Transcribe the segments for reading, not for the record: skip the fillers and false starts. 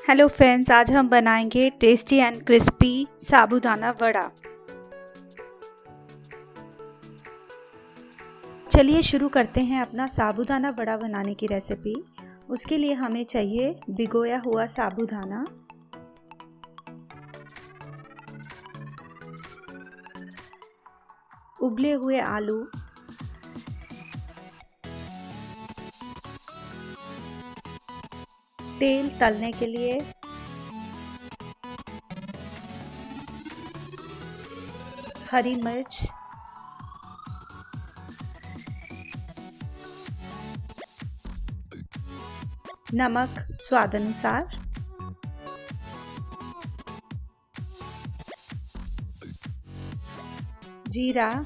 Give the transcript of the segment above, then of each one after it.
Hello friends, आज हम बनाएंगे टेस्टी एंड क्रिस्पी साबूदाना वड़ा। चलिए शुरू करते हैं अपना साबूदाना वड़ा बनाने की रेसिपी। उसके लिए हमें चाहिए भिगोया हुआ साबूदाना, उबले हुए आलू, तेल तलने के लिए, हरी मिर्च, नमक स्वाद अनुसार, जीरा,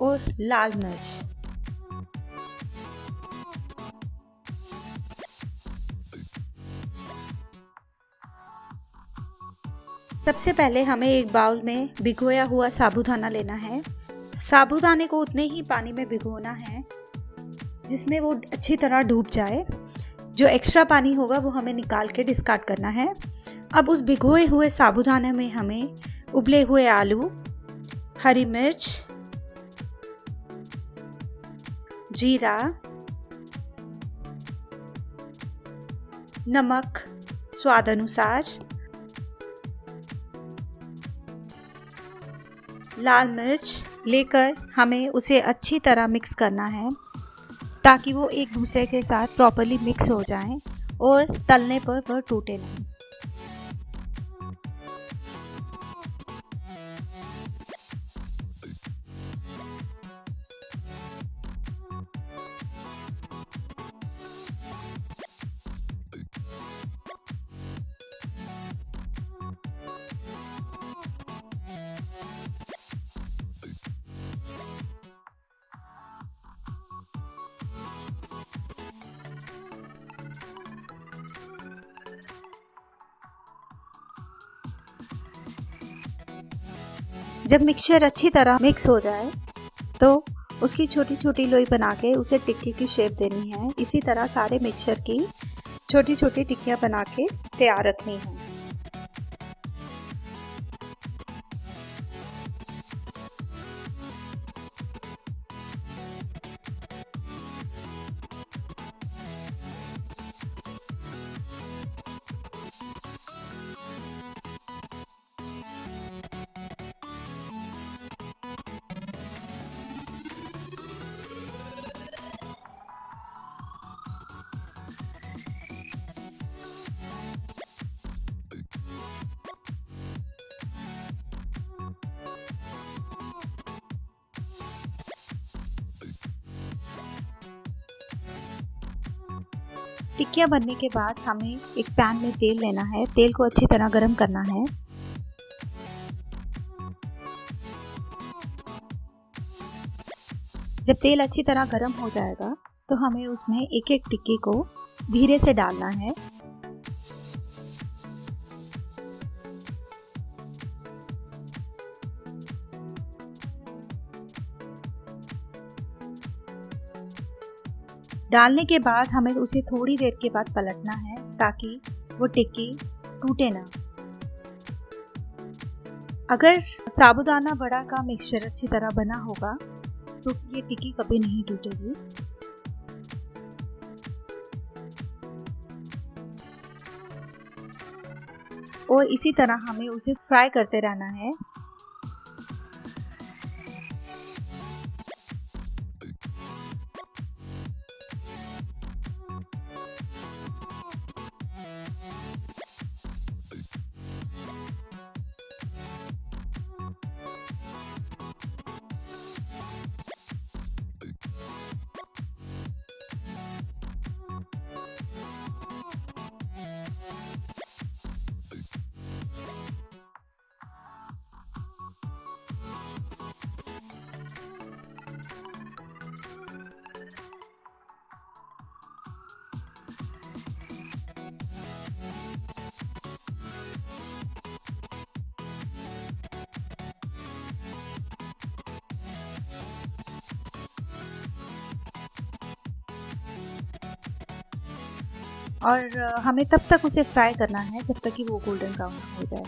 और लाल मिर्च। सबसे पहले हमें एक बाउल में भिगोया हुआ साबूदाना लेना है। साबूदाने को उतने ही पानी में भिगोना है जिसमें वो अच्छी तरह डूब जाए। जो एक्स्ट्रा पानी होगा वो हमें निकाल के डिस्कार्ड करना है। अब उस भिगोए हुए साबूदाने में हमें उबले हुए आलू, हरी मिर्च, जीरा, नमक स्वाद अनुसार, लाल मिर्च लेकर हमें उसे अच्छी तरह मिक्स करना है ताकि वो एक दूसरे के साथ प्रॉपर्ली मिक्स हो जाएं और तलने पर वह टूटे नहीं। जब मिक्सचर अच्छी तरह मिक्स हो जाए तो उसकी छोटी छोटी लोई बना के उसे टिक्की की शेप देनी है। इसी तरह सारे मिक्सचर की छोटी छोटी टिक्कियाँ बना के तैयार रखनी है। टिक्कियाँ बनने के बाद हमें एक पैन में तेल लेना है। तेल को अच्छी तरह गरम करना है। जब तेल अच्छी तरह गरम हो जाएगा तो हमें उसमें एक एक टिक्की को धीरे से डालना है। डालने के बाद हमें उसे थोड़ी देर के बाद पलटना है ताकि वो टिक्की टूटे ना। अगर साबूदाना वड़ा का मिक्सचर अच्छी तरह बना होगा तो ये टिक्की कभी नहीं टूटेगी। और इसी तरह हमें उसे फ्राई करते रहना है। और हमें तब तक उसे फ्राई करना है जब तक कि वो गोल्डन ब्राउन हो जाए।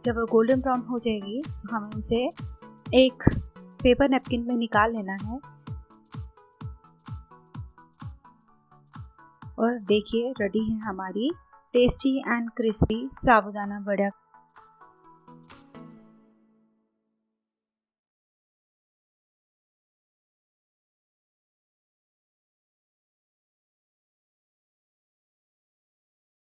जब वो गोल्डन ब्राउन हो जाएगी तो हमें उसे एक पेपर नैपकिन में निकाल लेना है। और देखिए रेडी है हमारी tasty and crispy sabudana vada.